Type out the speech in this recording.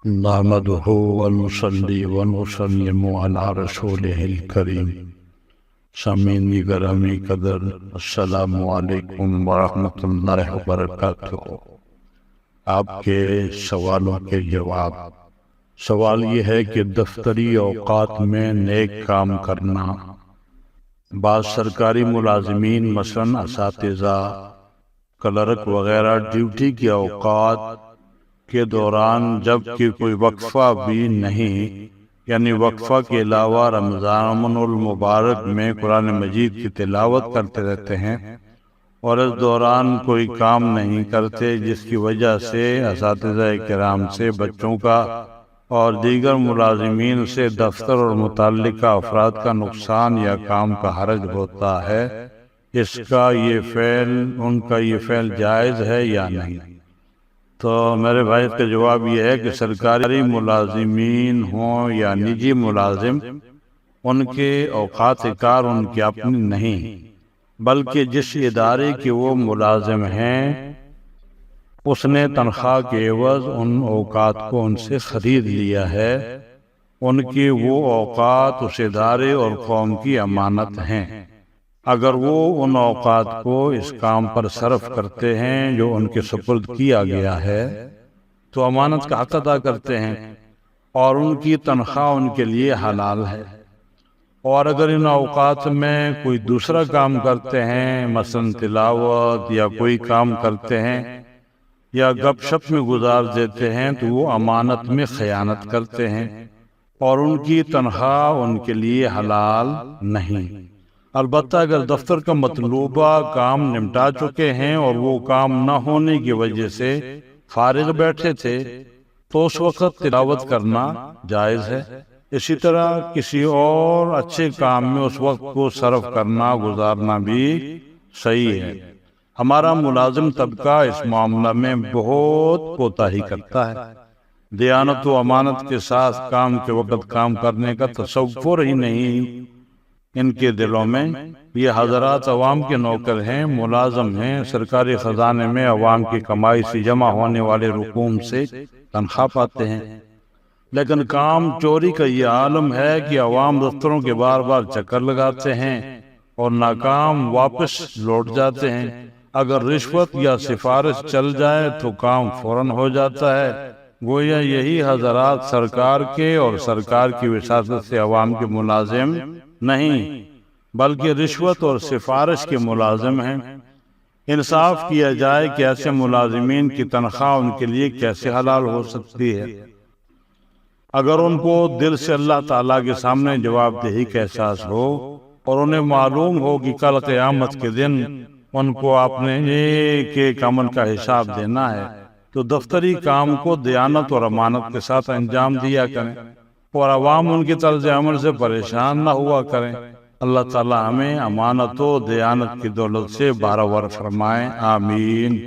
نحمده ونصلي ونسلم على رسوله الكريم. سامعین گرامی قدر، السلام علیکم ورحمۃ اللہ وبرکاتہ. آپ کے سوالوں کے جواب. سوال یہ ہے کہ دفتری اوقات میں نیک کام کرنا. بعض سرکاری ملازمین مثلاً اساتذہ، کلرک وغیرہ ڈیوٹی کے اوقات کے دوران جب کہ کوئی وقفہ بھی نہیں، یعنی وقفہ کے علاوہ رمضان المبارک میں قرآن مجید کی تلاوت کرتے رہتے ہیں اور اس دوران کوئی کام نہیں کرتے، جس کی وجہ سے اساتذہ کرام سے، بچوں کا اور دیگر ملازمین سے دفتر اور متعلقہ افراد کا نقصان یا کام کا حرج ہوتا ہے. ان کا یہ فعل جائز ہے یا نہیں؟ تو میرے بھائی کا جواب یہ ہے کہ سرکاری ملازمین ہوں یا نجی ملازم، ان کے اوقات کار ان کی اپنی نہیں، بلکہ جس ادارے کے وہ ملازم ہیں اس نے تنخواہ کے عوض ان اوقات کو ان سے خرید لیا ہے. ان کے وہ اوقات اس ادارے اور قوم کی امانت ہیں. اگر وہ ان اوقات کو اس کام پر صرف کرتے ہیں جو ان کے سپرد کیا گیا ہے تو امانت کا حق ادا کرتے ہیں اور ان کی تنخواہ ان کے لیے حلال ہے. اور اگر ان اوقات میں کوئی دوسرا کام کرتے ہیں، مثلا تلاوت یا کوئی کام کرتے ہیں یا گپ شپ میں گزار دیتے ہیں، تو وہ امانت میں خیانت کرتے ہیں اور ان کی تنخواہ ان کے لیے حلال نہیں. البتہ اگر دفتر کا مطلوبہ کام نمٹا چکے ہیں اور وہ کام نہ ہونے کی وجہ سے فارغ بیٹھے تھے تو اس وقت تلاوت کرنا جائز ہے. اسی طرح کسی اور اچھے کام میں اس وقت کو صرف کرنا، گزارنا بھی صحیح ہے. ہمارا ملازم طبقہ اس معاملہ میں بہت کوتاہی کرتا ہے. دیانت و امانت کے ساتھ کام کے وقت کام کرنے کا تصور ہی نہیں ان کے دلوں میں. یہ حضرات عوام کے نوکر ہیں، ملازم ہیں، سرکاری خزانے میں عوام کی کمائی سے جمع ہونے والے رقوم سے تنخواہ پاتے ہیں، لیکن کام چوری کا یہ عالم ہے کہ عوام دفتروں کے بار بار چکر لگاتے ہیں اور ناکام واپس لوٹ جاتے ہیں. اگر رشوت یا سفارش چل جائے تو کام فوراً ہو جاتا ہے. گویا یہی حضرات سرکار کے اور سرکار کی وساطت سے عوام کے ملازم نہیں، بلکہ رشوت اور سفارش کے ملازم ہیں. انصاف کیا جائے کہ ایسے ملازمین کی تنخواہ ان کے لیے کیسے حلال ہو سکتی ہے؟ اگر ان کو دل سے اللہ تعالیٰ کے سامنے جواب دہی کا احساس ہو اور انہیں معلوم ہو کہ کل قیامت کے دن ان کو اپنے ایک ایک عمل کا حساب دینا ہے، تو دفتری کام کو دیانت اور امانت کے ساتھ انجام دیا کریں اور عوام ان کے طرز عمل سے پریشان نہ ہوا کریں. اللہ تعالیٰ ہمیں امانت و دیانت کی دولت سے بہرور فرمائیں. آمین.